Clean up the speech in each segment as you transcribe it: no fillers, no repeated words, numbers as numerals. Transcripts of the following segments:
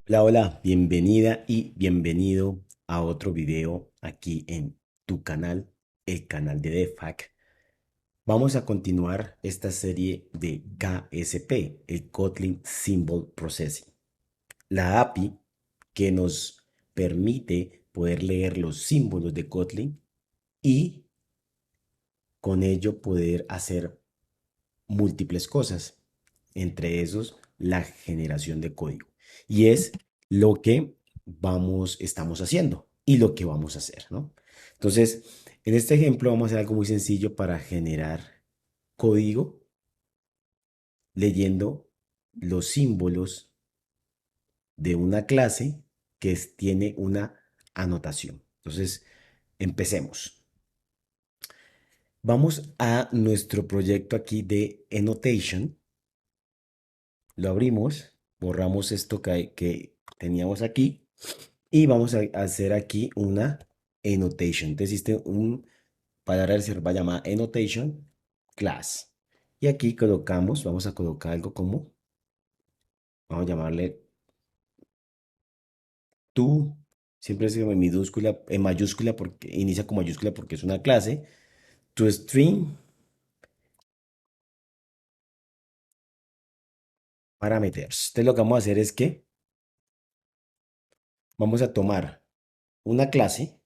Hola, hola, bienvenida y bienvenido a otro video aquí en tu canal, el canal de DevHack. Vamos a continuar esta serie de KSP, el Kotlin Symbol Processing, la API que nos permite poder leer los símbolos de Kotlin y con ello poder hacer múltiples cosas, entre esos la generación de código. Y es lo que estamos haciendo y lo que vamos a hacer, ¿no? Entonces, en este ejemplo vamos a hacer algo muy sencillo para generar código leyendo los símbolos de una clase tiene una anotación. Entonces, empecemos. Vamos a nuestro proyecto aquí de annotation. Lo abrimos, borramos esto que teníamos aquí y vamos a hacer aquí una annotation. Entonces existe un palabra reserva llamada annotation class. Y aquí colocamos, vamos a colocar algo como, vamos a llamarle to, siempre es en minúscula, en mayúscula porque inicia con mayúscula porque es una clase, to string parameters. Entonces lo que vamos a hacer es que vamos a tomar una clase,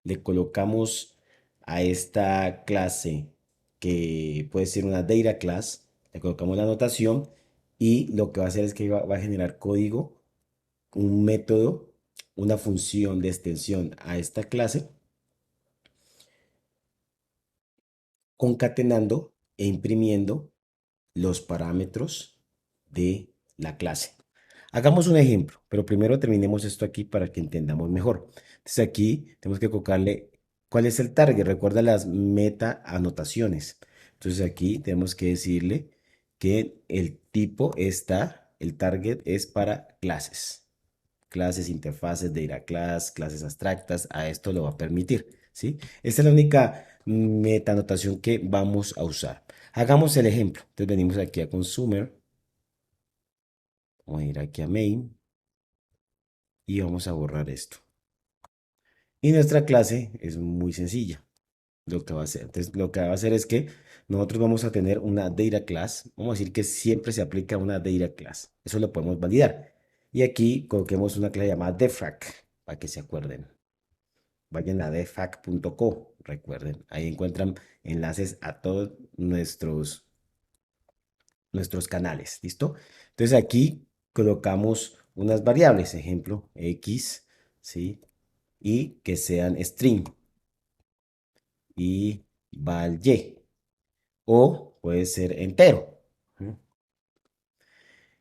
le colocamos a esta clase que puede ser una data class, le colocamos la anotación y lo que va a hacer es que va a generar código, un método, una función de extensión a esta clase, concatenando e imprimiendo los parámetros de la clase. Hagamos un ejemplo, pero primero terminemos esto aquí para que entendamos mejor. Entonces aquí tenemos que colocarle cuál es el target. Recuerda las meta anotaciones. Entonces aquí tenemos que decirle que el tipo está, el target es para clases. Clases, interfaces, data class, clases abstractas, a esto lo va a permitir, ¿sí? Esta es la única meta anotación que vamos a usar. Hagamos el ejemplo. Entonces venimos aquí a consumer, vamos a ir aquí a main y vamos a borrar esto. Y nuestra clase es muy sencilla. Lo que va a hacer. Entonces, lo que va a hacer es que nosotros vamos a tener una data class. Vamos a decir que siempre se aplica una data class. Eso lo podemos validar. Y aquí coloquemos una clase llamada defrac para que se acuerden. Vayan a defrac.co, recuerden. Ahí encuentran enlaces a todos nuestros canales. ¿Listo? Entonces aquí colocamos unas variables, ejemplo, x, ¿sí? Y que sean string y val y. O puede ser entero.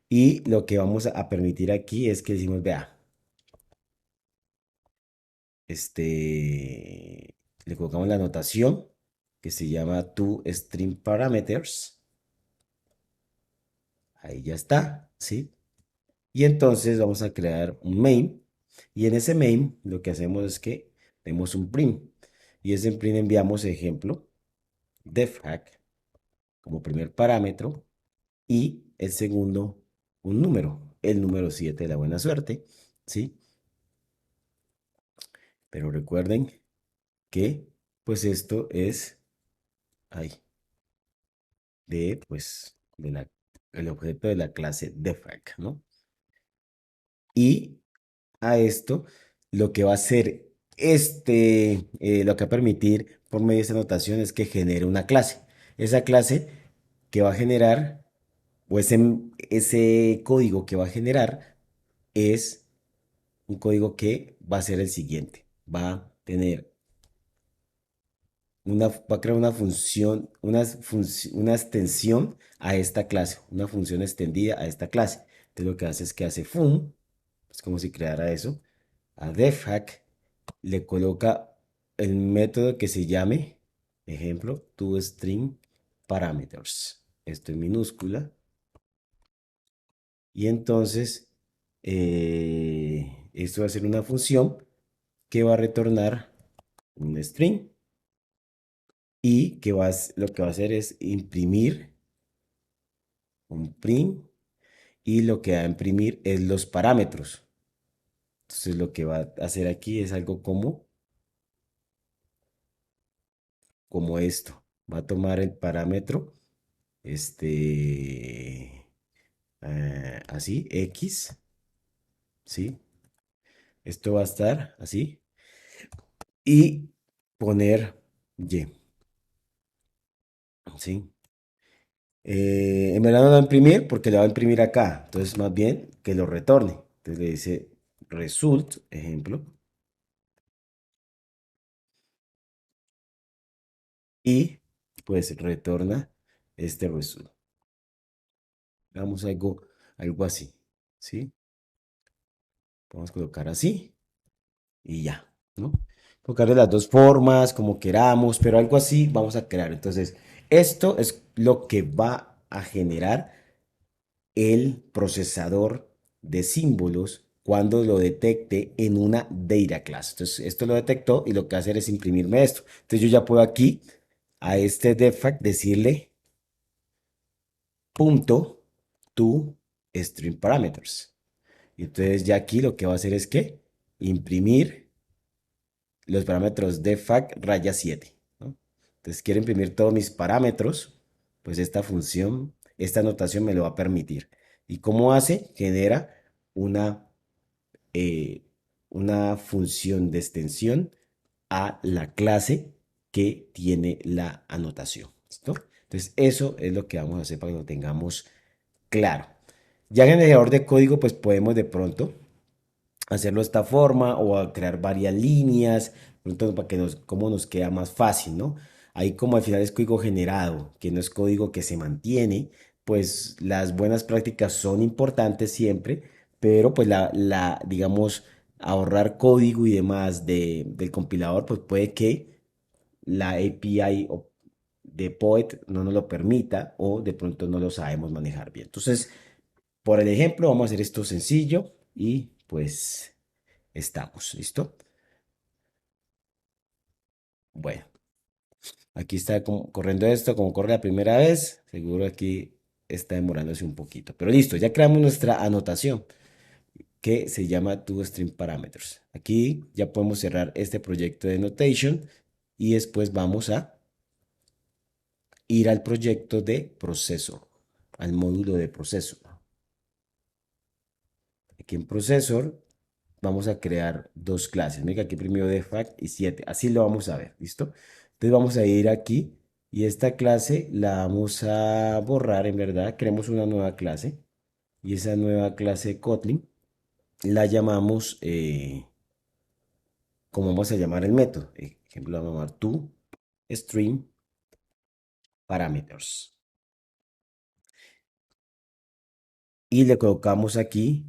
Y lo que vamos a permitir aquí es que decimos, vea, le colocamos la anotación que se llama toStringParameters. Ahí ya está, ¿sí? Y entonces vamos a crear un main. Y en ese main lo que hacemos es que tenemos un print. Y ese print enviamos ejemplo defhack como primer parámetro y el segundo un número, el número 7 de la buena suerte, ¿sí? Pero recuerden que pues esto es ahí, el objeto de la clase defhack, ¿no? Y a esto lo que va a hacer lo que va a permitir por medio de esta notación es que genere una clase. Esa clase que va a generar, o ese código que va a generar es un código que va a ser el siguiente. Va a tener va a crear una función, una extensión a esta clase, una función extendida a esta clase. Entonces lo que hace es que hace fun, es como si creara eso, a defhack le coloca el método que se llame, ejemplo, toString parameters. Esto en minúscula. Y entonces Esto va a ser una función que va a retornar un string y lo que va a hacer es imprimir un print y lo que va a imprimir es los parámetros. Entonces lo que va a hacer aquí es algo como esto. Va a tomar el parámetro, así, X, ¿sí? Esto va a estar así y poner Y, ¿sí? En verdad no lo va a imprimir porque lo va a imprimir acá. Entonces, más bien que lo retorne. Entonces le dice result, ejemplo, y pues retorna este result. Hagamos algo así, ¿sí? Vamos a colocar así y ya, ¿no? Colocar de las dos formas, como queramos, pero algo así vamos a crear. Entonces, esto es lo que va a generar el procesador de símbolos cuando lo detecte en una data class. Entonces, esto lo detectó y lo que va a hacer es imprimirme esto. Entonces, yo ya puedo aquí a este defact decirle punto to string parameters. Y entonces, ya aquí lo que va a hacer es que imprimir los parámetros defact raya 7, ¿no? Entonces, quiero imprimir todos mis parámetros, pues esta función, esta anotación me lo va a permitir. ¿Y cómo hace? Genera una eh, una función de extensión a la clase que tiene la anotación. ¿Listo? Entonces, eso es lo que vamos a hacer para que lo tengamos claro. Ya en el generador de código, pues podemos de pronto hacerlo de esta forma o a crear varias líneas, pronto para que como nos queda más fácil, ¿no? Ahí como al final es código generado, que no es código que se mantiene, pues las buenas prácticas son importantes siempre, pero pues digamos, ahorrar código y demás del compilador, pues puede que la API de Poet no nos lo permita o de pronto no lo sabemos manejar bien. Entonces, por el ejemplo, vamos a hacer esto sencillo y pues estamos, ¿listo? Bueno, aquí está corriendo esto, como corre la primera vez, seguro aquí está demorándose un poquito, pero listo, ya creamos nuestra anotación que se llama toStringParameters. Aquí ya podemos cerrar este proyecto de notation y después vamos a ir al proyecto de processor, al módulo de processor. Aquí en processor vamos a crear dos clases. Mira, aquí primero defact y 7. Así lo vamos a ver, ¿listo? Entonces vamos a ir aquí y esta clase la vamos a borrar, en verdad. Creemos una nueva clase y esa nueva clase Kotlin la llamamos, como vamos a llamar el método. Ejemplo, vamos a llamar toString parameters. Y le colocamos aquí,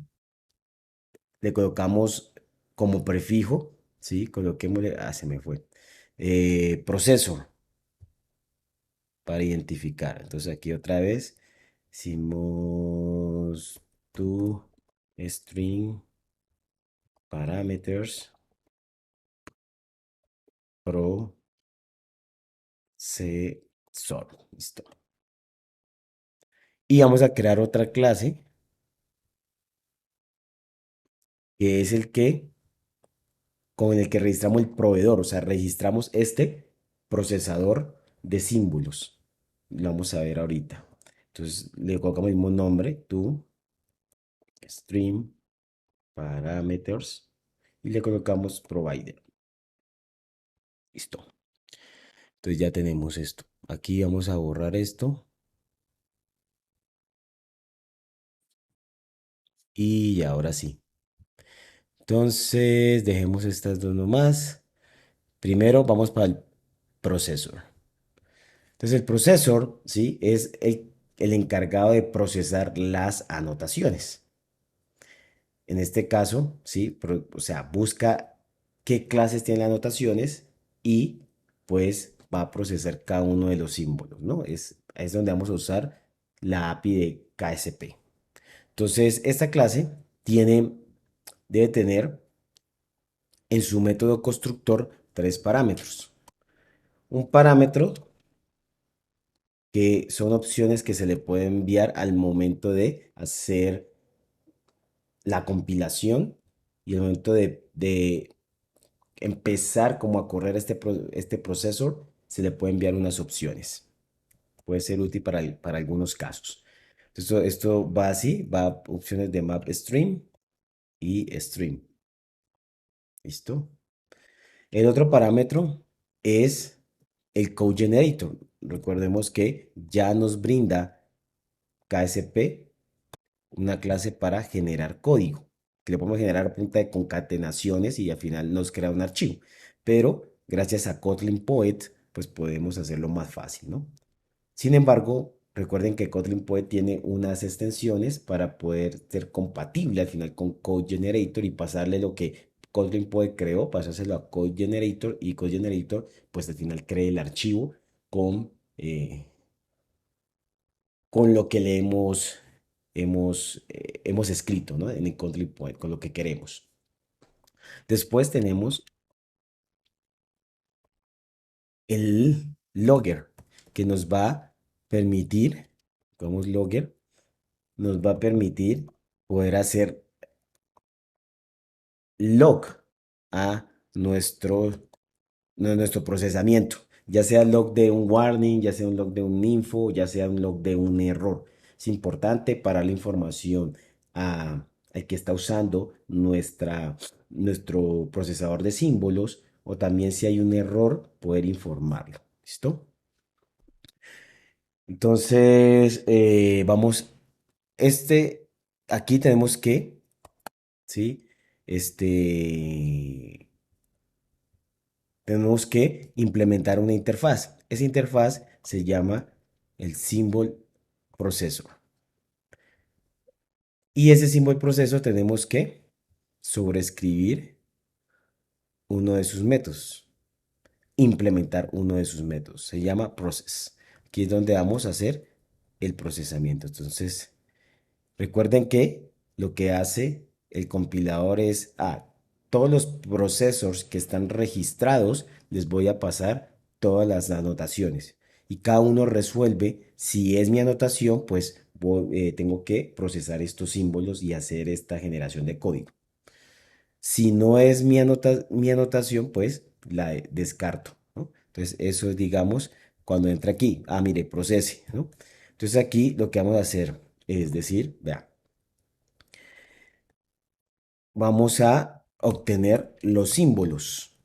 le colocamos como prefijo, ¿sí? Coloquémosle, se me fue, processor para identificar. Entonces aquí otra vez hicimos to string parameters processor. Listo. Y vamos a crear otra clase que es el que con el que registramos el proveedor, o sea, registramos este procesador de símbolos. Lo vamos a ver ahorita. Entonces le colocamos el mismo nombre, to string parameters y le colocamos provider. Listo. Entonces ya tenemos esto. Aquí vamos a borrar esto. Y ahora sí. Entonces dejemos estas dos nomás. Primero vamos para el procesor. Entonces el procesor, ¿sí? Es el encargado de procesar las anotaciones. En este caso, ¿sí? O sea, busca qué clases tienen las anotaciones y pues va a procesar cada uno de los símbolos, ¿no? Es donde vamos a usar la API de KSP. Entonces, esta clase tiene, debe tener en su método constructor tres parámetros. Un parámetro que son opciones que se le pueden enviar al momento de hacer la compilación y el momento de empezar como a correr este procesor, se le puede enviar unas opciones. Puede ser útil para algunos casos. Esto va así, va a opciones de map stream y stream. ¿Listo? El otro parámetro es el code generator. Recordemos que ya nos brinda KSP una clase para generar código, que le podemos generar a punta de concatenaciones y al final nos crea un archivo. Pero gracias a Kotlin Poet, pues podemos hacerlo más fácil, ¿no? Sin embargo, recuerden que Kotlin Poet tiene unas extensiones para poder ser compatible al final con Code Generator y pasarle lo que Kotlin Poet creó, pasárselo a Code Generator y Code Generator pues al final cree el archivo con, eh, con lo que le hemos escrito, ¿no? En el Kotlin Poet, con lo que queremos. Después tenemos el logger que nos va a permitir, como es logger, nos va a permitir poder hacer log a nuestro procesamiento, ya sea log de un warning, ya sea un log de un info, ya sea un log de un error. Es importante para la información al que está usando nuestro procesador de símbolos o también si hay un error, poder informarlo. ¿Listo? Entonces, este, aquí tenemos que, ¿sí? Este, tenemos que implementar una interfaz. Esa interfaz se llama el Symbol Processor. Y ese Symbol Processor tenemos que sobreescribir uno de sus métodos, implementar uno de sus métodos. Se llama Process. Aquí es donde vamos a hacer el procesamiento. Entonces, recuerden que lo que hace el compilador es a todos los procesos que están registrados, les voy a pasar todas las anotaciones y cada uno resuelve si es mi anotación, pues tengo que procesar estos símbolos y hacer esta generación de código. Si no es mi anotación, pues la descarto, ¿no? Entonces, eso es, digamos, cuando entra aquí. Ah, mire, procese, ¿no? Entonces, aquí lo que vamos a hacer es decir, vea, vamos a obtener los símbolos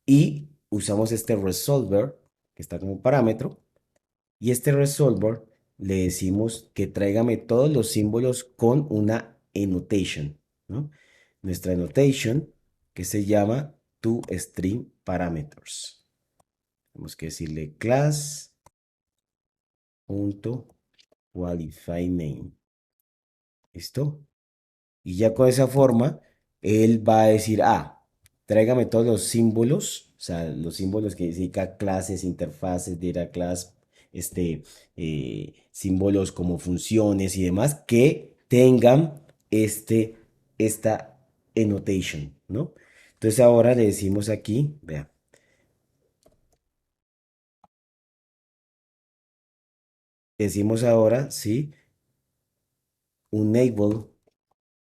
y usamos este resolver que está como parámetro y este resolver le decimos que tráigame todos los símbolos con una annotation, ¿no? Nuestra annotation que se llama toString Tenemos que decirle class.qualifyName. ¿Listo? Y ya con esa forma, él va a decir, tráigame todos los símbolos, o sea, los símbolos que indica clases, interfaces, data class, símbolos como funciones y demás, que tengan esta annotation, ¿no? Entonces ahora le decimos aquí, vea, decimos ahora, sí, enable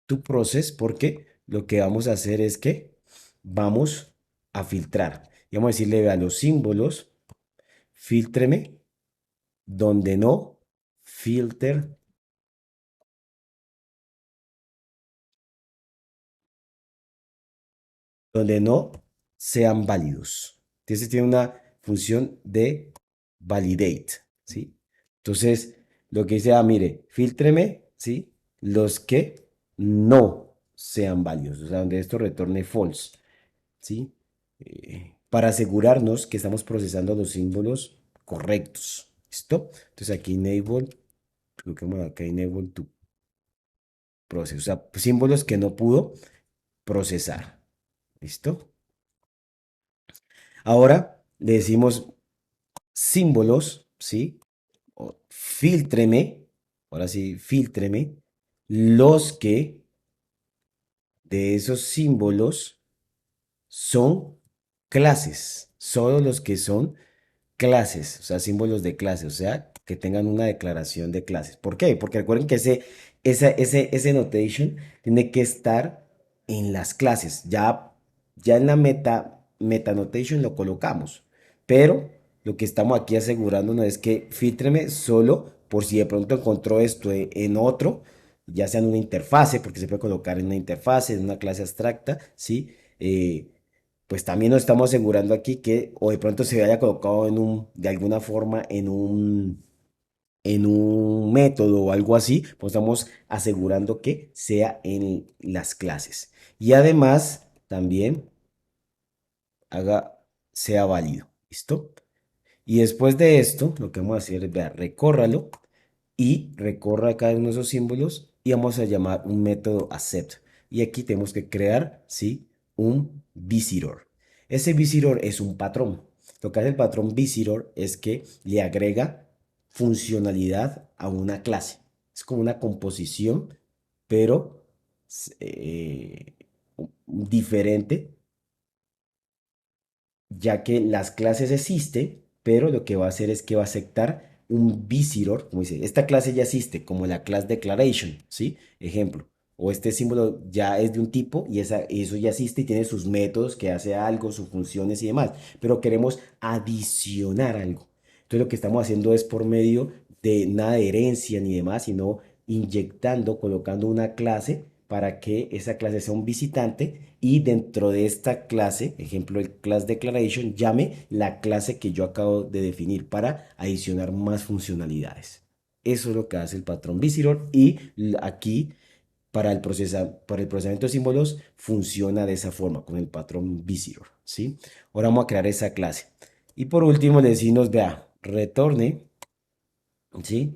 to process, porque lo que vamos a hacer es que vamos a filtrar. Y vamos a decirle a los símbolos, filtreme, donde no, filter, donde no sean válidos. Entonces tiene una función de validate, ¿sí? Entonces, lo que dice, mire, filtreme, ¿sí? Los que no sean válidos, o sea, donde esto retorne false, ¿sí? Para asegurarnos que estamos procesando los símbolos correctos. ¿Listo? Entonces aquí enable, coloquemos acá enable to process, o sea, símbolos que no pudo procesar. ¿Listo? Ahora le decimos símbolos, ¿sí? Filtreme, ahora sí, filtreme los que de esos símbolos son clases, solo los que son clases, o sea, símbolos de clase, o sea, que tengan una declaración de clases. ¿Por qué? Porque recuerden que ese notation tiene que estar en las clases. Ya en la meta notation lo colocamos, pero lo que estamos aquí asegurándonos es que filtreme solo por si de pronto encontró esto en otro, ya sea en una interfase, porque se puede colocar en una interfase, en una clase abstracta, ¿sí? Pues también nos estamos asegurando aquí que o de pronto se haya colocado de alguna forma en un método o algo así, pues estamos asegurando que sea en las clases. Y además también sea válido. ¿Listo? Y después de esto, lo que vamos a hacer es, vea, recórralo y recorra cada uno de esos símbolos y vamos a llamar un método accept. Y aquí tenemos que crear, ¿sí? Un visitor. Ese visitor es un patrón. Lo que hace el patrón visitor es que le agrega funcionalidad a una clase. Es como una composición, pero eh, diferente, ya que las clases existen, pero lo que va a hacer es que va a aceptar un visitor, como dice, esta clase ya existe, como la class declaration, ¿sí? Ejemplo, o este símbolo ya es de un tipo y eso ya existe y tiene sus métodos que hace algo, sus funciones y demás, pero queremos adicionar algo. Entonces lo que estamos haciendo es por medio de nada de herencia ni demás, sino inyectando, colocando una clase para que esa clase sea un visitante y dentro de esta clase, ejemplo el class declaration, llame la clase que yo acabo de definir para adicionar más funcionalidades. Eso es lo que hace el patrón visitor y aquí para el procesamiento de símbolos funciona de esa forma con el patrón visitor, ¿sí? Ahora vamos a crear esa clase. Y por último le decimos, vea, retorne, ¿sí?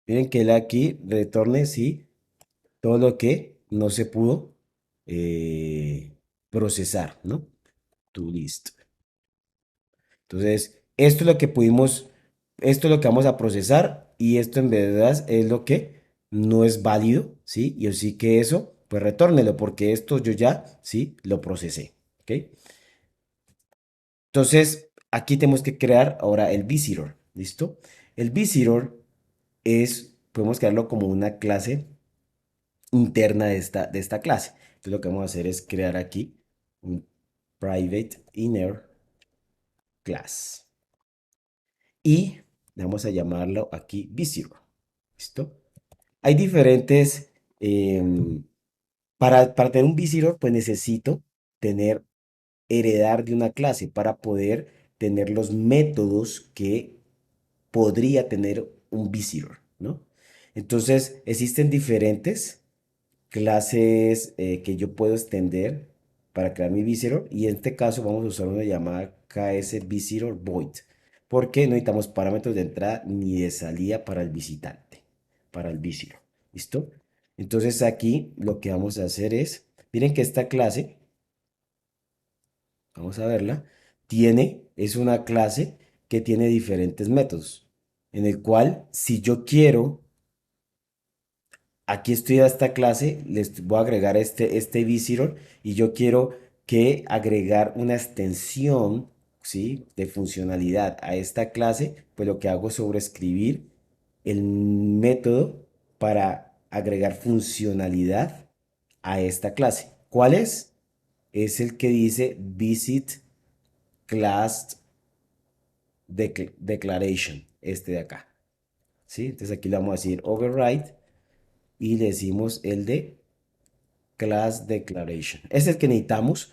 Miren que él aquí retorne, ¿sí? Todo lo que no se pudo procesar, ¿no? To list. Entonces, esto es lo que pudimos, esto es lo que vamos a procesar y esto en verdad es lo que no es válido, ¿sí? Y así que eso, pues retórnelo porque esto yo ya, ¿sí? Lo procesé, ¿ok? Entonces, aquí tenemos que crear ahora el visitor, ¿listo? El visitor podemos crearlo como una clase interna de esta clase. Entonces lo que vamos a hacer es crear aquí un private inner class y vamos a llamarlo aquí visitor. ¿Listo? Hay diferentes, para tener un visitor pues necesito tener, heredar de una clase para poder tener los métodos que podría tener un visitor, ¿no? Entonces existen diferentes clases que yo puedo extender para crear mi visitor y en este caso vamos a usar una llamada KS Visitor Void porque no necesitamos parámetros de entrada ni de salida para el visitante, para el visitor. ¿Listo? Entonces aquí lo que vamos a hacer es, miren que esta clase, vamos a verla, es una clase que tiene diferentes métodos, en el cual si yo quiero aquí estoy a esta clase, les voy a agregar este visitor y yo quiero que agregar una extensión, ¿sí? De funcionalidad a esta clase, pues lo que hago es sobreescribir el método para agregar funcionalidad a esta clase. ¿Cuál es? Es el que dice visit class declaration, este de acá, ¿sí? Entonces aquí le vamos a decir override y le decimos el de Class Declaration. Es el que necesitamos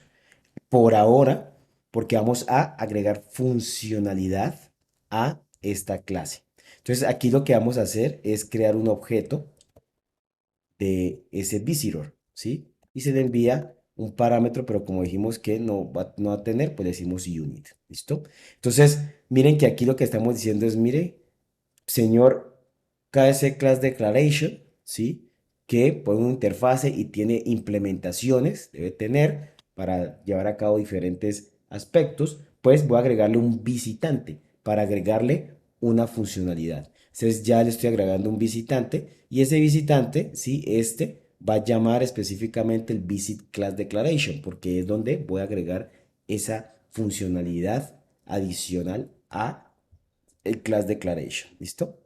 por ahora porque vamos a agregar funcionalidad a esta clase. Entonces aquí lo que vamos a hacer es crear un objeto de ese visitor, ¿sí? Y se le envía un parámetro, pero como dijimos que no va a tener, pues le decimos unit, ¿listo? Entonces, miren que aquí lo que estamos diciendo es, mire, señor KS Class Declaration, ¿sí? Que pone una interfase y tiene implementaciones, debe tener para llevar a cabo diferentes aspectos, pues voy a agregarle un visitante para agregarle una funcionalidad. Entonces ya le estoy agregando un visitante y ese visitante, ¿sí? Este va a llamar específicamente el visit class declaration, porque es donde voy a agregar esa funcionalidad adicional a el class declaration. ¿Listo?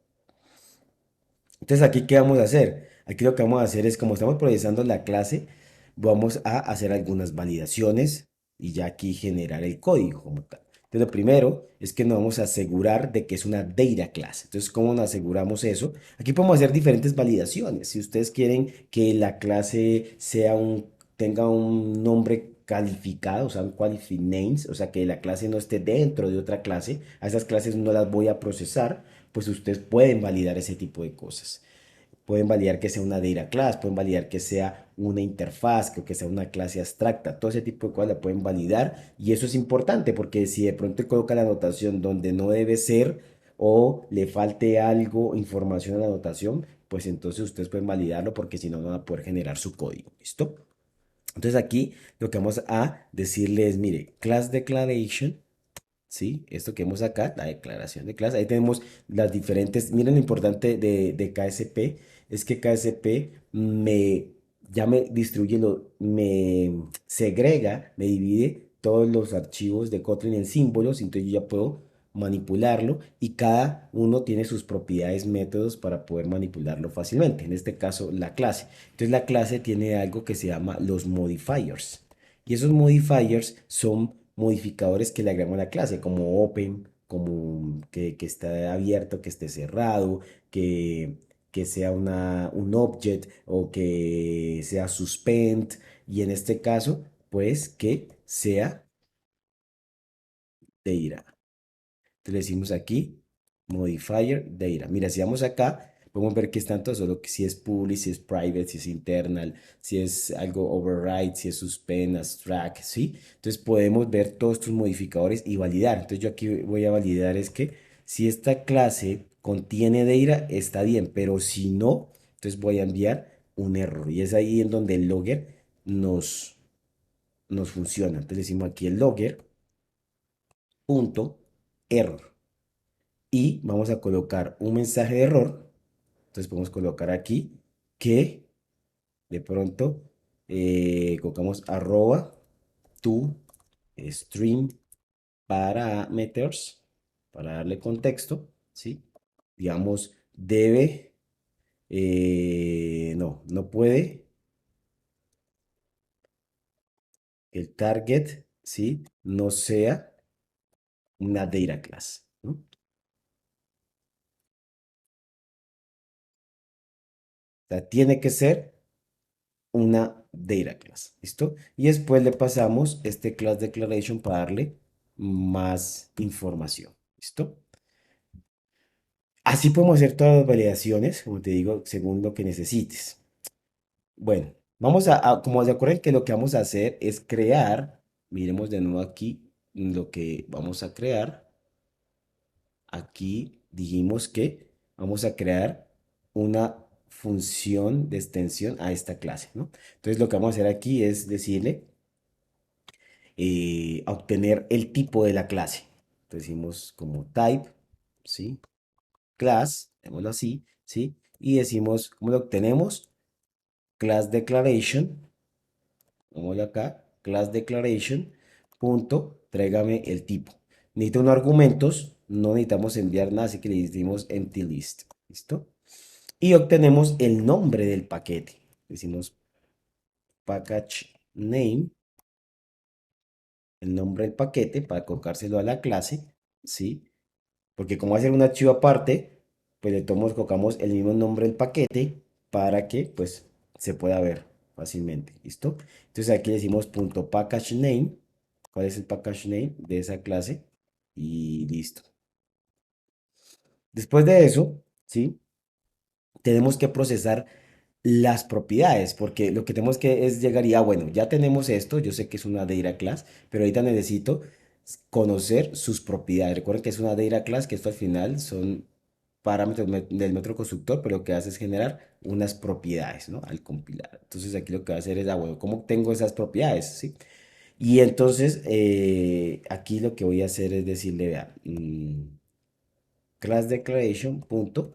Entonces, aquí, ¿qué vamos a hacer? Aquí lo que vamos a hacer es, como estamos procesando la clase, vamos a hacer algunas validaciones y ya aquí generar el código como tal. Entonces, lo primero es que nos vamos a asegurar de que es una data class. Entonces, ¿cómo nos aseguramos eso? Aquí podemos hacer diferentes validaciones. Si ustedes quieren que la clase tenga un nombre calificado, o sea, un qualified names, o sea, que la clase no esté dentro de otra clase, a esas clases no las voy a procesar, pues ustedes pueden validar ese tipo de cosas. Pueden validar que sea una data class, pueden validar que sea una interfaz, que sea una clase abstracta, todo ese tipo de cosas la pueden validar y eso es importante porque si de pronto coloca la anotación donde no debe ser o le falte algo, información a la anotación, pues entonces ustedes pueden validarlo porque si no, no van a poder generar su código. ¿Listo? Entonces aquí lo que vamos a decirle es, mire, class declaration. ¿Sí? Esto que vemos acá, la declaración de clase. Ahí tenemos las diferentes. Miren lo importante de KSP, es que KSP ya me distribuye, me segrega, me divide todos los archivos de Kotlin en símbolos, entonces yo ya puedo manipularlo y cada uno tiene sus propiedades, métodos para poder manipularlo fácilmente. En este caso, la clase. Entonces la clase tiene algo que se llama los modifiers. Y esos modifiers son modificadores que le agregamos a la clase, como open, como que está abierto, que esté cerrado, que sea un object o que sea suspend. Y en este caso, pues que sea data. Entonces le decimos aquí modifier data. Mira, si vamos acá, podemos ver que es tanto solo que si es public, si es private, si es internal, si es algo override, si es suspend, abstract, ¿sí? Entonces podemos ver todos estos modificadores y validar. Entonces yo aquí voy a validar es que si esta clase contiene data, está bien, pero si no, entonces voy a enviar un error. Y es ahí en donde el logger nos funciona. Entonces decimos aquí el logger punto error y vamos a colocar un mensaje de error. Entonces podemos colocar aquí que de pronto colocamos arroba to stream parameters para darle contexto, ¿sí? Digamos, debe, no puede el target, ¿sí? No sea una data class, ¿no? O sea, tiene que ser una data class, ¿listo? Y después le pasamos este class declaration para darle más información, ¿listo? Así podemos hacer todas las validaciones, como te digo, según lo que necesites. Bueno, como se acuerdan que lo que vamos a hacer es crear, miremos de nuevo aquí lo que vamos a crear. Aquí dijimos que vamos a crear una función de extensión a esta clase, ¿no? Entonces lo que vamos a hacer aquí es decirle a obtener el tipo de la clase. Entonces decimos como type, ¿sí? Class, démoslo así, ¿sí? Y decimos, ¿cómo lo obtenemos? Class declaration, vámonos acá, class declaration, punto, tráigame el tipo. Necesito unos argumentos, no necesitamos enviar nada, así que le decimos empty list, ¿listo? Y obtenemos el nombre del paquete. Decimos package name, el nombre del paquete para colocárselo a la clase, ¿sí? Porque como va a ser un archivo aparte, pues le colocamos el mismo nombre del paquete para que pues se pueda ver fácilmente, ¿listo? Entonces aquí le decimos punto package name, ¿cuál es el package name de esa clase? Y listo. Después de eso, ¿sí? Tenemos que procesar las propiedades, porque lo que tenemos que es llegar y, bueno, ya tenemos esto, yo sé que es una data class, pero ahorita necesito conocer sus propiedades. Recuerden que es una data class, que esto al final son parámetros del método constructor, pero lo que hace es generar unas propiedades, ¿no? Al compilar. Entonces aquí lo que va a hacer es, bueno, ¿cómo tengo esas propiedades? ¿Sí? Y entonces aquí lo que voy a hacer es decirle, vea, class declaration punto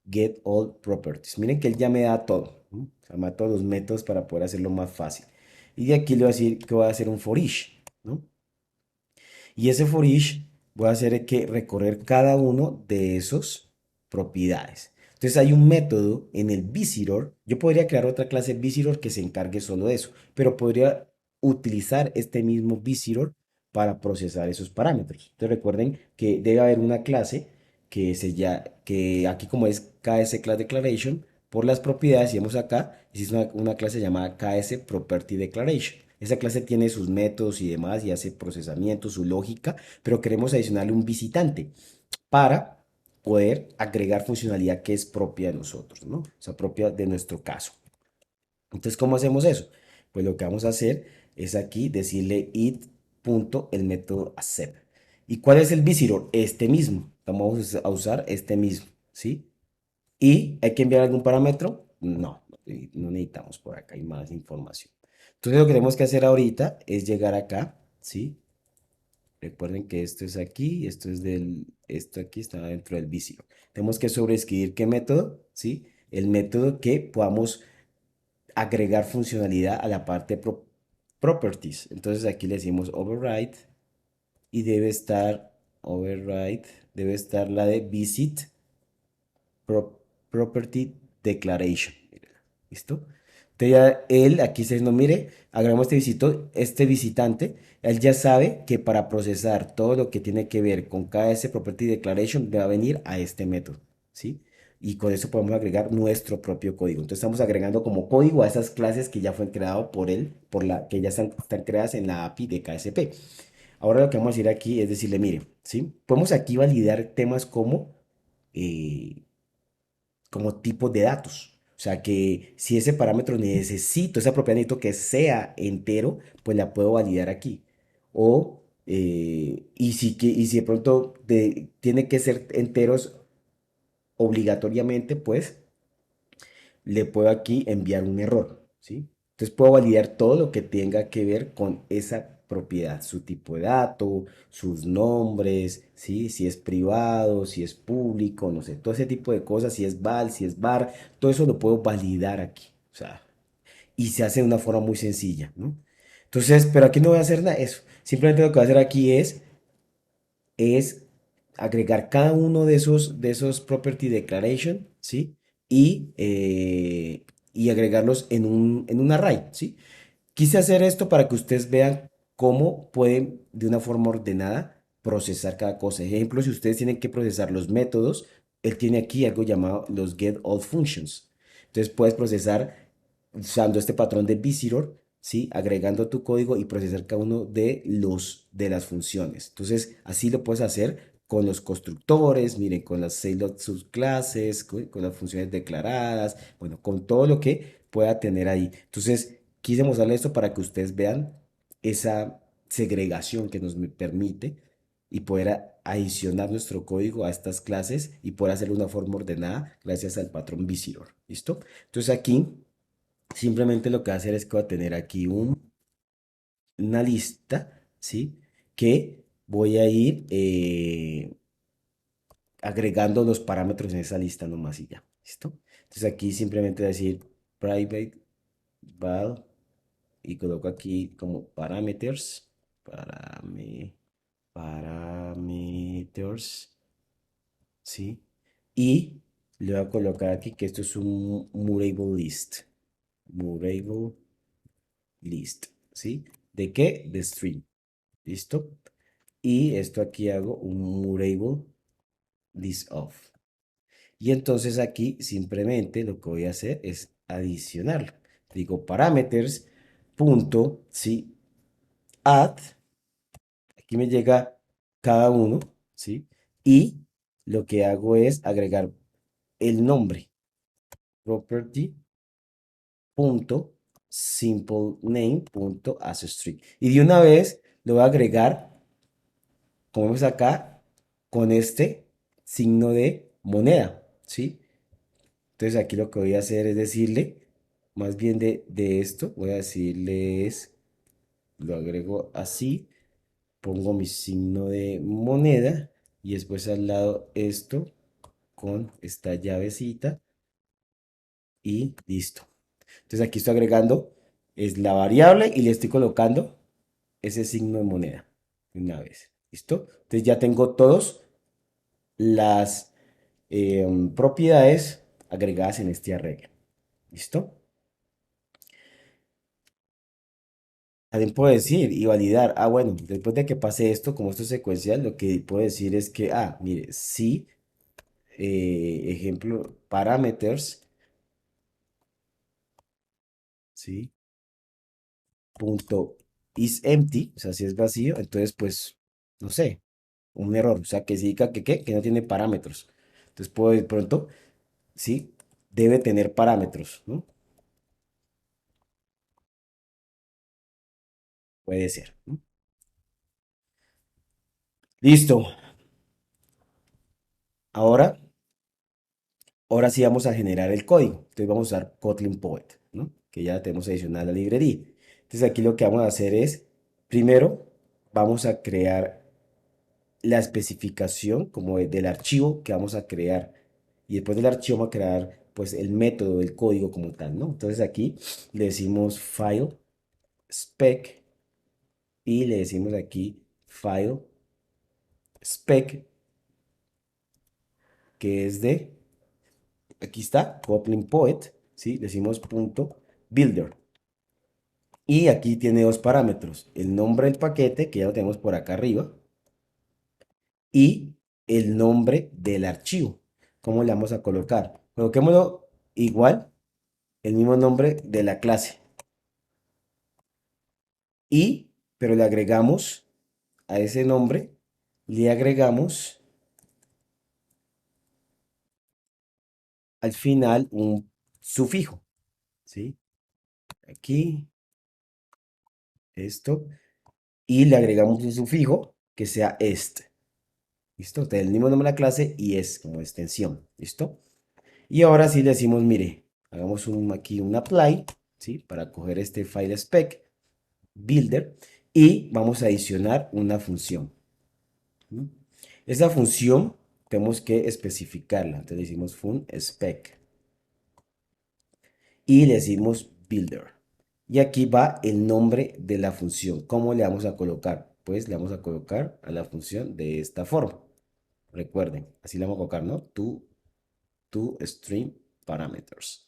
get all properties. Miren que él ya me da todo. ¿no? O sea, mato los métodos para poder hacerlo más fácil. Y de aquí le voy a decir que voy a hacer un for each, ¿no? Y ese for each voy a hacer que recorrer cada uno de esos propiedades. Entonces hay un método en el visitor. Yo podría crear otra clase visitor que se encargue solo de eso, pero podría utilizar este mismo visitor para procesar esos parámetros. Entonces recuerden que debe haber una clase que aquí como es KS Class Declaration, por las propiedades, y vemos acá, existe una clase llamada KS Property Declaration. Esa clase tiene sus métodos y demás y hace procesamiento, su lógica, pero queremos adicionarle un visitante para poder agregar funcionalidad que es propia de nosotros, ¿no? O sea, propia de nuestro caso. Entonces, ¿cómo hacemos eso? Pues lo que vamos a hacer es aquí decirle it.el método accept. ¿Y cuál es el visitor? Este mismo. Vamos a usar este mismo, ¿sí? ¿Y hay que enviar algún parámetro? No, no necesitamos por acá, hay más información. Entonces lo que tenemos que hacer ahorita es llegar acá, ¿sí? Recuerden que esto es aquí, esto aquí está dentro del vicio. Tenemos que sobreescribir qué método, ¿sí? El método que podamos agregar funcionalidad a la parte properties. Entonces aquí le decimos override y debe estar override, debe estar la de visit property declaration. ¿Listo? Entonces ya él aquí se no mire, agregamos este visitante, él ya sabe que para procesar todo lo que tiene que ver con KS Property Declaration va a venir a este método, ¿sí? Y con eso podemos agregar nuestro propio código. Entonces estamos agregando como código a esas clases que ya fue creado por él, que ya están creadas en la API de KSP. Ahora lo que vamos a decir aquí es decirle, mire, ¿sí? Podemos aquí validar temas eh, como tipos de datos. O sea que si ese parámetro necesito, esa propiedad necesito que sea entero, pues la puedo validar aquí. O, y si de pronto tiene que ser enteros obligatoriamente, pues le puedo aquí enviar un error, ¿sí? Entonces puedo validar todo lo que tenga que ver con esa propiedad, su tipo de dato, sus nombres, ¿sí? Si es privado, si es público, no sé, todo ese tipo de cosas, si es val, si es var, todo eso lo puedo validar aquí, o sea, y se hace de una forma muy sencilla, ¿no? Entonces, pero aquí no voy a hacer nada de eso, simplemente lo que voy a hacer aquí es agregar cada uno de esos property declaration, ¿sí? Y agregarlos en un array, ¿sí? Quise hacer esto para que ustedes vean cómo pueden de una forma ordenada procesar cada cosa. Ejemplo, si ustedes tienen que procesar los métodos, él tiene aquí algo llamado los get all functions. Entonces puedes procesar usando este patrón de visitor, ¿sí? Agregando tu código y procesar cada uno de las funciones. Entonces, así lo puedes hacer con los constructores, miren, con las subclases, con las funciones declaradas, bueno, con todo lo que pueda tener ahí. Entonces, quise mostrarles esto para que ustedes vean esa segregación que nos permite y poder adicionar nuestro código a estas clases y poder hacerlo de una forma ordenada gracias al patrón visitor. ¿Listo? Entonces aquí simplemente lo que va a hacer es que voy a tener aquí una lista, ¿sí? Que voy a ir agregando los parámetros en esa lista nomás y ya. ¿Listo? Entonces aquí simplemente voy a decir private val y coloco aquí como parameters, parameters, ¿sí? Y le voy a colocar aquí que esto es un mutable list. Mutable list, ¿sí? ¿De qué? De string. ¿Listo? Y esto aquí hago un mutable list of. Y entonces aquí simplemente lo que voy a hacer es adicionarlo. Digo parameters punto, ¿sí? Add. Aquí me llega cada uno, ¿sí? Y lo que hago es agregar el nombre. Property punto simple name punto as string. Y de una vez lo voy a agregar, como vemos acá, con este signo de moneda, ¿sí? Entonces aquí lo que voy a hacer es decirle, más bien de esto, voy a decirle lo agrego así, pongo mi signo de moneda y después al lado esto con esta llavecita y listo. Entonces aquí estoy agregando es la variable y le estoy colocando ese signo de moneda una vez. ¿Listo? Entonces ya tengo todas las propiedades agregadas en este arreglo. ¿Listo? También puedo decir y validar, bueno, después de que pase esto, como esto es secuencial, lo que puedo decir es que, mire, si, ejemplo, parameters, ¿sí? Punto is empty, o sea, si es vacío, entonces, pues, no sé, un error, o sea, que significa que, ¿qué? Que no tiene parámetros. Entonces, puedo de pronto, ¿sí? Debe tener parámetros, ¿no? Puede ser, ¿no? Listo. Ahora, ahora sí vamos a generar el código. Entonces vamos a usar Kotlin Poet, ¿no? Que ya tenemos adicional a la librería. Entonces aquí lo que vamos a hacer es, primero, vamos a crear la especificación como del archivo que vamos a crear. Y después del archivo vamos a crear pues el método del código como tal, ¿no? Entonces aquí le decimos file spec y le decimos aquí file spec que es de, aquí está, Kotlin Poet, ¿sí? Decimos punto builder. Y aquí tiene dos parámetros, el nombre del paquete, que ya lo tenemos por acá arriba, y el nombre del archivo. ¿Cómo le vamos a colocar? Coloquémoslo igual, el mismo nombre de la clase. Pero le agregamos a ese nombre, le agregamos al final un sufijo, ¿sí? Aquí, esto, y le agregamos un sufijo que sea est. ¿Listo? El mismo nombre de la clase y es como extensión. ¿Listo? Y ahora sí le decimos, mire, hagamos aquí un apply, ¿sí? Para coger este file spec builder y vamos a adicionar una función. ¿Sí? Esa función tenemos que especificarla. Entonces le decimos fun spec y le decimos builder. Y aquí va el nombre de la función. ¿Cómo le vamos a colocar? Pues le vamos a colocar a la función de esta forma. Recuerden, así le vamos a colocar, ¿no? To string parameters.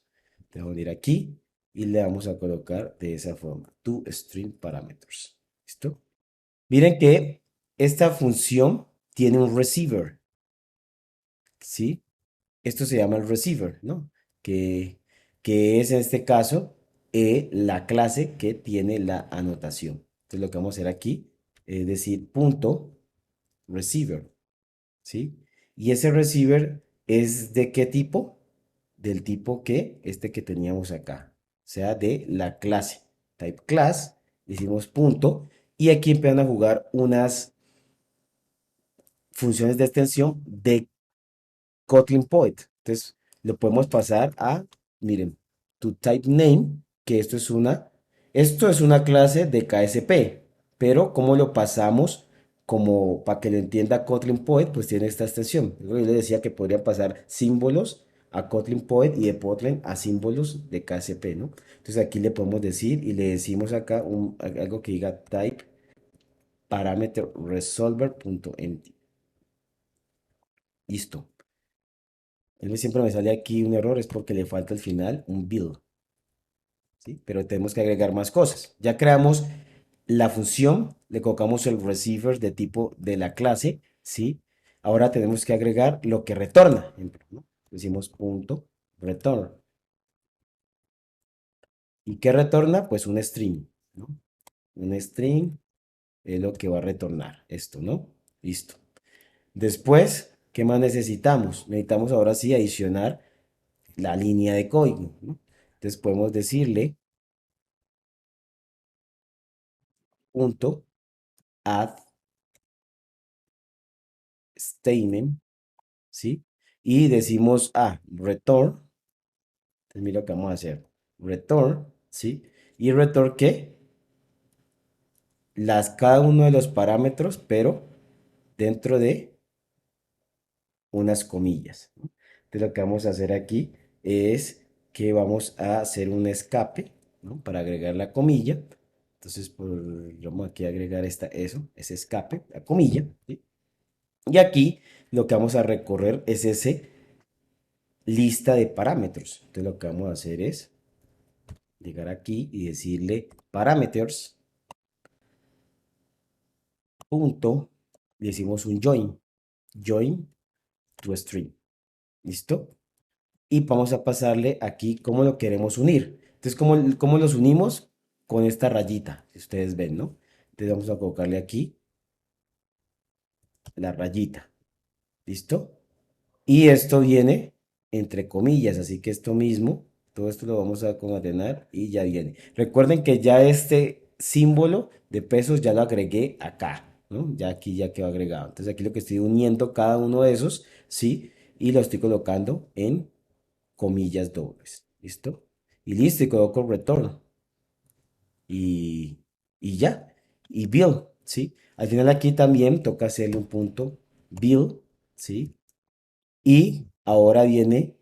Vamos a ir aquí y le vamos a colocar de esa forma, to string parameters. ¿Listo? Miren que esta función tiene un receiver, ¿sí? Esto se llama el receiver, ¿no? Que, que es en este caso la clase que tiene la anotación. Entonces lo que vamos a hacer aquí es decir punto receiver, ¿sí? Y ese receiver es de qué tipo? Del tipo que este que teníamos acá, o sea, de la clase. Type class, decimos punto, y aquí empiezan a jugar unas funciones de extensión de Kotlin Poet. Entonces, lo podemos pasar a, miren, to type name, que esto es una clase de KSP, pero ¿cómo lo pasamos? Como para que lo entienda Kotlin Poet, pues tiene esta extensión. Yo le decía que podrían pasar símbolos a Kotlin Poet y de Kotlin a símbolos de KSP, ¿no? Entonces aquí le podemos decir y le decimos acá algo que diga type parameter resolver.empty. Listo. Siempre me sale aquí un error, es porque le falta al final un build, ¿sí? Pero tenemos que agregar más cosas. Ya creamos la función, le colocamos el receiver de tipo de la clase, ¿sí? Ahora tenemos que agregar lo que retorna, ¿no? Decimos punto return. ¿Y qué retorna? Pues un string, ¿no? Un string es lo que va a retornar esto, ¿no? Listo. Después, ¿qué más necesitamos? Necesitamos ahora sí adicionar la línea de código, ¿no? Entonces podemos decirle punto add statement, ¿sí? Y decimos, return, entonces mira lo que vamos a hacer, return, ¿sí? Y return, ¿qué? Cada uno de los parámetros, pero dentro de unas comillas, ¿no? Entonces lo que vamos a hacer aquí es que vamos a hacer un escape, ¿no? Para agregar la comilla. Entonces, vamos aquí a agregar ese escape, la comilla, ¿sí? Y aquí lo que vamos a recorrer es ese lista de parámetros. Entonces, lo que vamos a hacer es llegar aquí y decirle parameters, punto, y decimos un join to string. ¿Listo? Y vamos a pasarle aquí cómo lo queremos unir. Entonces, ¿cómo los unimos? Con esta rayita, si ustedes ven, ¿no? Entonces vamos a colocarle aquí la rayita. ¿Listo? Y esto viene entre comillas, así que esto mismo, todo esto lo vamos a concatenar y ya viene. Recuerden que ya este símbolo de pesos ya lo agregué acá, ¿no? Ya aquí ya quedó agregado. Entonces aquí lo que estoy uniendo cada uno de esos, ¿sí? Y lo estoy colocando en comillas dobles. ¿Listo? Y listo, y coloco return. Y, y ya. Y build, ¿sí? Al final aquí también toca hacerle un punto build, ¿sí? Y ahora viene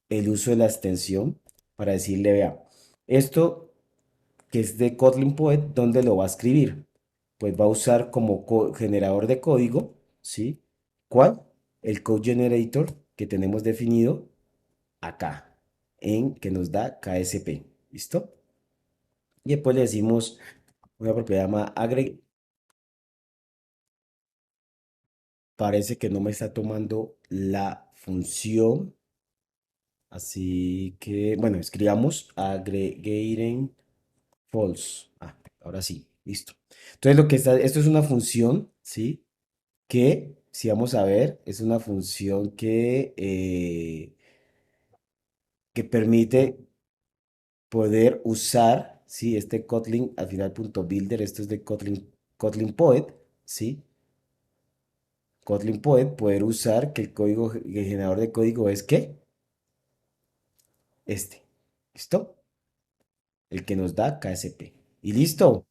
el uso de la extensión para decirle, vea, esto que es de Kotlin Poet, ¿dónde lo va a escribir? Pues va a usar como generador de código, ¿sí? ¿Cuál? El code generator que tenemos definido acá, en que nos da KSP, ¿listo? Y después le decimos una propiedad llamada agreg. Parece que no me está tomando la función, así que, bueno, escribamos aggregating false. Ah, ahora sí, listo. Entonces lo que está, esto es una función, ¿sí? Que, si vamos a ver, es una función que permite poder usar, ¿sí? Este Kotlin, al final punto builder, esto es de Kotlin Poet, ¿sí? Kotlin Poet, poder usar que el generador de código es ¿qué? Este, ¿listo? El que nos da KSP. Y listo,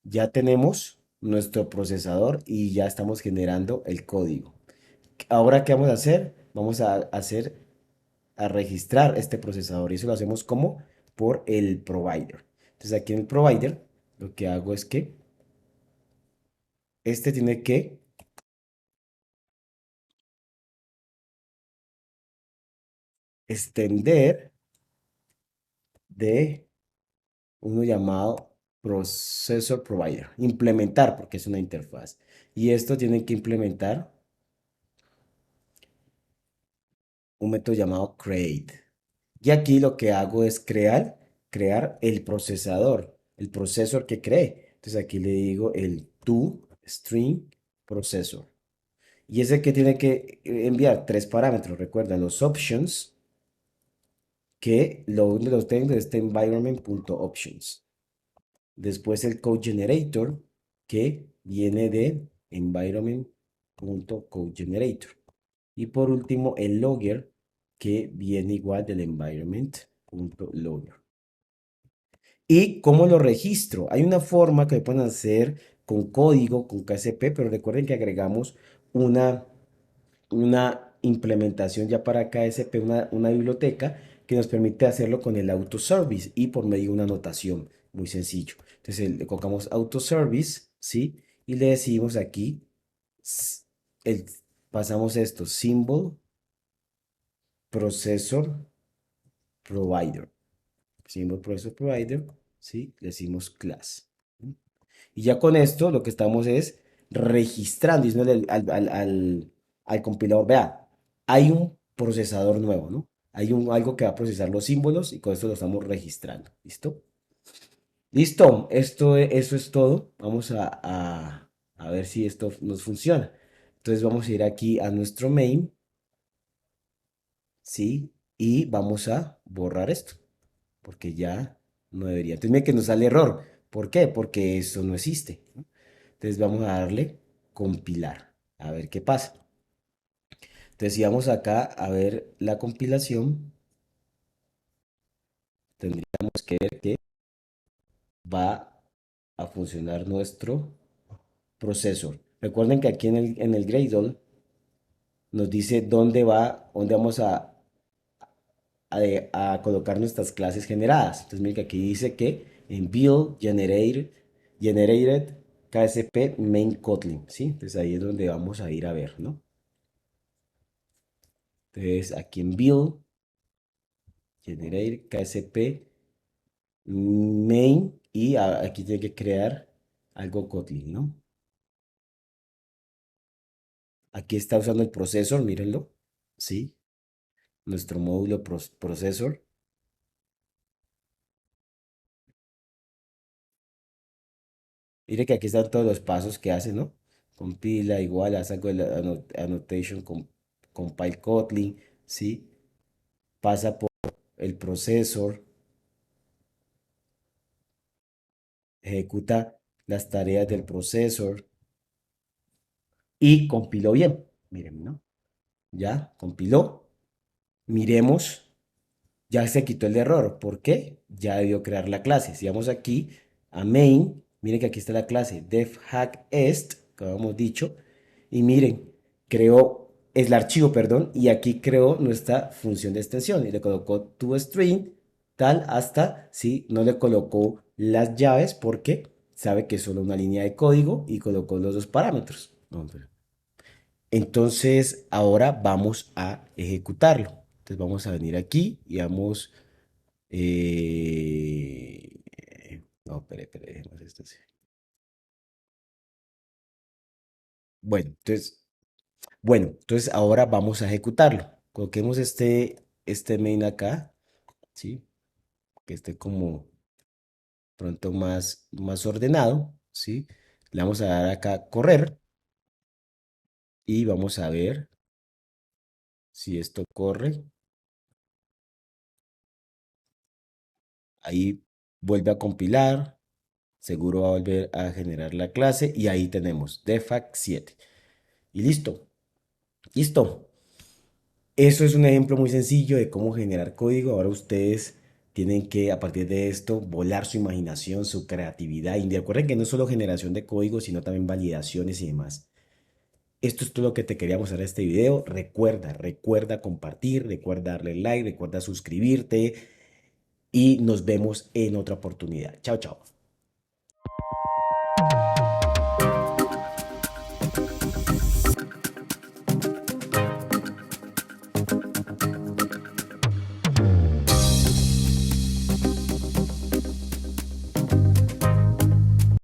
ya tenemos nuestro procesador y ya estamos generando el código. Ahora, ¿qué vamos a hacer? Vamos a a registrar este procesador y eso lo hacemos como por el provider. Entonces aquí en el provider lo que hago es que este tiene que extender de uno llamado processor provider, implementar porque es una interfaz. Y esto tiene que implementar un método llamado create. Y aquí lo que hago es crear el procesador, el procesor que cree. Entonces aquí le digo el toString processor. Y ese que tiene que enviar tres parámetros. Recuerda los options que los tengo de este environment.options. Después el code generator que viene de environment.codegenerator. Y por último el logger que viene igual del environment.logger. ¿Y cómo lo registro? Hay una forma que pueden hacer con código, con KCP, pero recuerden que agregamos una, una implementación ya para KSP, una biblioteca que nos permite hacerlo con el autoservice y por medio de una anotación, muy sencillo. Entonces le colocamos autoservice, ¿sí? Y le decimos aquí, el, pasamos esto, symbol processor provider. Symbol processor provider, ¿sí? Le decimos class. Y ya con esto lo que estamos es registrando, diciéndole al compilador, vea, hay un procesador nuevo, ¿no? Hay algo que va a procesar los símbolos y con esto lo estamos registrando. ¿Listo? Listo, eso es todo. Vamos a ver si esto nos funciona. Entonces vamos a ir aquí a nuestro main, ¿sí? Y vamos a borrar esto, porque ya no debería. Entonces mira que nos sale error. ¿Por qué? Porque eso no existe, ¿no? Entonces vamos a darle compilar, a ver qué pasa. Entonces si vamos acá a ver la compilación, tendríamos que ver que va a funcionar nuestro procesor. Recuerden que aquí en el Gradle nos dice dónde vamos a colocar nuestras clases generadas. Entonces, miren que aquí dice que en build generated KSP main Kotlin, ¿sí? Entonces ahí es donde vamos a ir a ver, ¿no? Entonces aquí en build generate KSP main y aquí tiene que crear algo Kotlin, ¿no? Aquí está usando el procesor, mírenlo, ¿sí? Nuestro módulo procesor. Mire que aquí están todos los pasos que hace, ¿no? Compila, igual, hace algo de la annotation, compile Kotlin, ¿sí? Pasa por el procesor, ejecuta las tareas del procesor y compiló bien. Miren, ¿no? Ya compiló. Miremos, ya se quitó el error. ¿Por qué? Ya debió crear la clase. Si vamos aquí a main, miren que aquí está la clase defhackEst, como hemos dicho, y miren, creó el archivo, perdón, y aquí creó nuestra función de extensión y le colocó toString tal hasta si no le colocó las llaves porque sabe que es solo una línea de código y colocó los dos parámetros. Entonces, ahora vamos a ejecutarlo. Entonces, vamos a venir aquí y vamos. No, espere, dejemos esto así. Bueno, entonces ahora vamos a ejecutarlo. Coloquemos este main acá, ¿sí? Que esté como pronto más ordenado, ¿sí? Le vamos a dar acá correr y vamos a ver si esto corre. Ahí vuelve a compilar, seguro va a volver a generar la clase y ahí tenemos defac 7. Y listo, listo. Eso es un ejemplo muy sencillo de cómo generar código. Ahora ustedes tienen que, a partir de esto, volar su imaginación, su creatividad. Y recuerden que no es solo generación de código, sino también validaciones y demás. Esto es todo lo que te quería mostrar en este video. Recuerda compartir, recuerda darle like, recuerda suscribirte y nos vemos en otra oportunidad. Chao, chao.